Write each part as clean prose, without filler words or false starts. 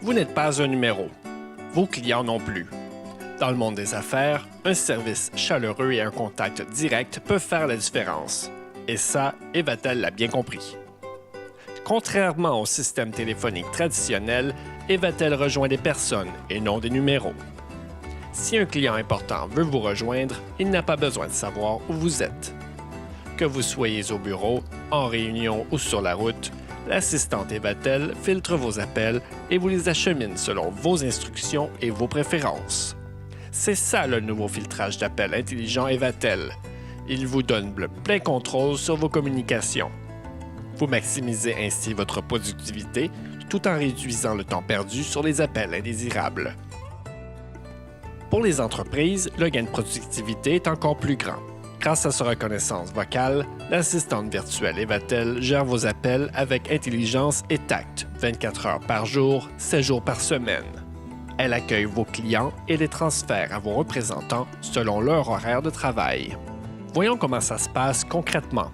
Vous n'êtes pas un numéro. Vos clients non plus. Dans le monde des affaires, un service chaleureux et un contact direct peuvent faire la différence. Et ça, Evatel l'a bien compris. Contrairement au système téléphonique traditionnel, Evatel rejoint des personnes et non des numéros. Si un client important veut vous rejoindre, il n'a pas besoin de savoir où vous êtes. Que vous soyez au bureau, en réunion ou sur la route, l'assistante Evatel filtre vos appels et vous les achemine selon vos instructions et vos préférences. C'est ça le nouveau filtrage d'appels intelligent Evatel. Il vous donne le plein contrôle sur vos communications. Vous maximisez ainsi votre productivité tout en réduisant le temps perdu sur les appels indésirables. Pour les entreprises, le gain de productivité est encore plus grand. Grâce à sa reconnaissance vocale, l'assistante virtuelle Evatel gère vos appels avec intelligence et tact, 24 heures par jour, 7 jours par semaine. Elle accueille vos clients et les transfère à vos représentants selon leur horaire de travail. Voyons comment ça se passe concrètement.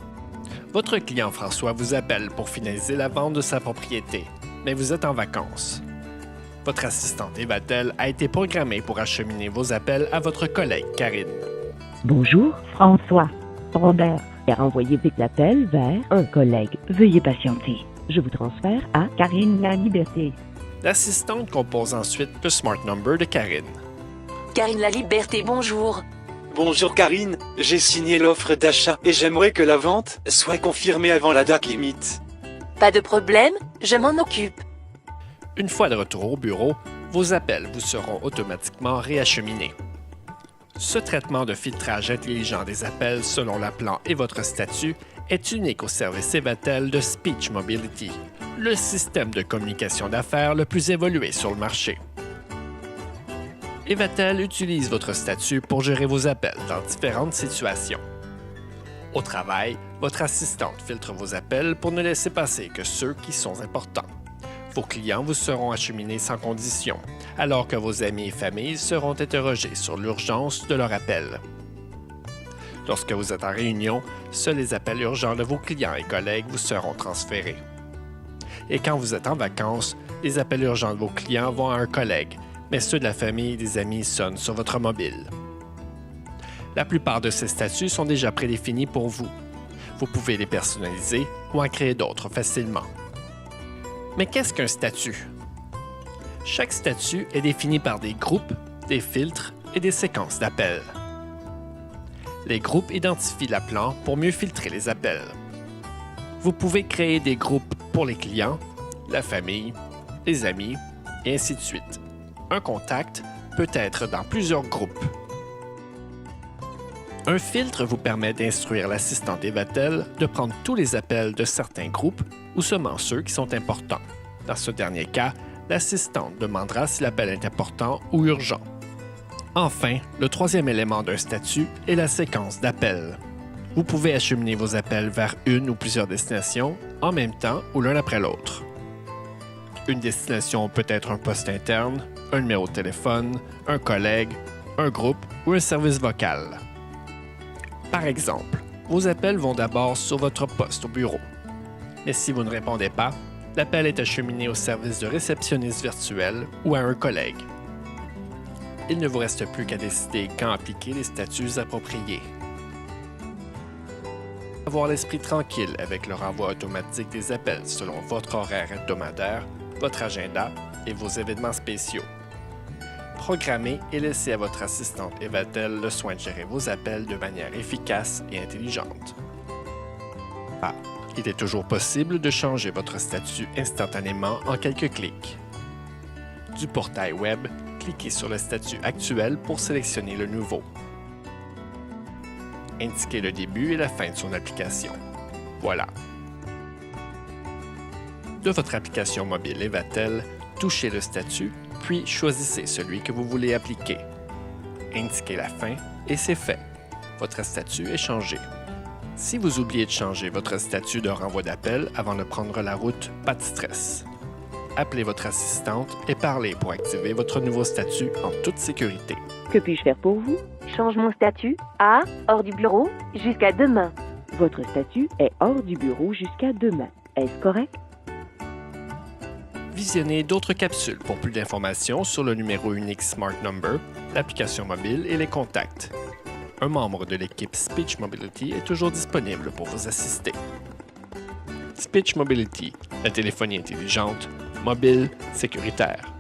Votre client François vous appelle pour finaliser la vente de sa propriété, mais vous êtes en vacances. Votre assistante Evatel a été programmée pour acheminer vos appels à votre collègue Karine. Bonjour, François. Robert a envoyé des appels vers un collègue. Veuillez patienter. Je vous transfère à Karine La Liberté. L'assistante compose ensuite le smart number de Karine. Karine La Liberté, bonjour. Bonjour Karine, j'ai signé l'offre d'achat et j'aimerais que la vente soit confirmée avant la date limite. Pas de problème, je m'en occupe. Une fois de retour au bureau, vos appels vous seront automatiquement réacheminés. Ce traitement de filtrage intelligent des appels selon l'appelant et votre statut est unique au service Evatel de Speech Mobility, le système de communication d'affaires le plus évolué sur le marché. Evatel utilise votre statut pour gérer vos appels dans différentes situations. Au travail, votre assistante filtre vos appels pour ne laisser passer que ceux qui sont importants. Vos clients vous seront acheminés sans condition, alors que vos amis et familles seront interrogés sur l'urgence de leur appel. Lorsque vous êtes en réunion, seuls les appels urgents de vos clients et collègues vous seront transférés. Et quand vous êtes en vacances, les appels urgents de vos clients vont à un collègue, mais ceux de la famille et des amis sonnent sur votre mobile. La plupart de ces statuts sont déjà prédéfinis pour vous. Vous pouvez les personnaliser ou en créer d'autres facilement. Mais qu'est-ce qu'un statut? Chaque statut est défini par des groupes, des filtres et des séquences d'appels. Les groupes identifient l'appelant pour mieux filtrer les appels. Vous pouvez créer des groupes pour les clients, la famille, les amis, et ainsi de suite. Un contact peut être dans plusieurs groupes. Un filtre vous permet d'instruire l'assistante Evatel de prendre tous les appels de certains groupes ou seulement ceux qui sont importants. Dans ce dernier cas, l'assistante demandera si l'appel est important ou urgent. Enfin, le troisième élément d'un statut est la séquence d'appels. Vous pouvez acheminer vos appels vers une ou plusieurs destinations en même temps ou l'un après l'autre. Une destination peut être un poste interne, un numéro de téléphone, un collègue, un groupe ou un service vocal. Par exemple, vos appels vont d'abord sur votre poste au bureau. Mais si vous ne répondez pas, l'appel est acheminé au service de réceptionniste virtuel ou à un collègue. Il ne vous reste plus qu'à décider quand appliquer les statuts appropriés. Avoir l'esprit tranquille avec le renvoi automatique des appels selon votre horaire hebdomadaire, votre agenda et vos événements spéciaux. Programmez et laissez à votre assistante Evatel le soin de gérer vos appels de manière efficace et intelligente. Il est toujours possible de changer votre statut instantanément en quelques clics. Du portail web, cliquez sur le statut actuel pour sélectionner le nouveau. Indiquez le début et la fin de son application. Voilà. De votre application mobile Evatel, touchez le statut, puis choisissez celui que vous voulez appliquer. Indiquez la fin et c'est fait. Votre statut est changé. Si vous oubliez de changer votre statut de renvoi d'appel avant de prendre la route, pas de stress. Appelez votre assistante et parlez pour activer votre nouveau statut en toute sécurité. Que puis-je faire pour vous? Change mon statut à hors du bureau jusqu'à demain. Votre statut est hors du bureau jusqu'à demain. Est-ce correct? visionner d'autres capsules. Pour plus d'informations sur le numéro unique Smart Number, l'application mobile et les contacts. Un membre de l'équipe Speech Mobility est toujours disponible pour vous assister. Speech Mobility, la téléphonie intelligente, mobile, sécuritaire.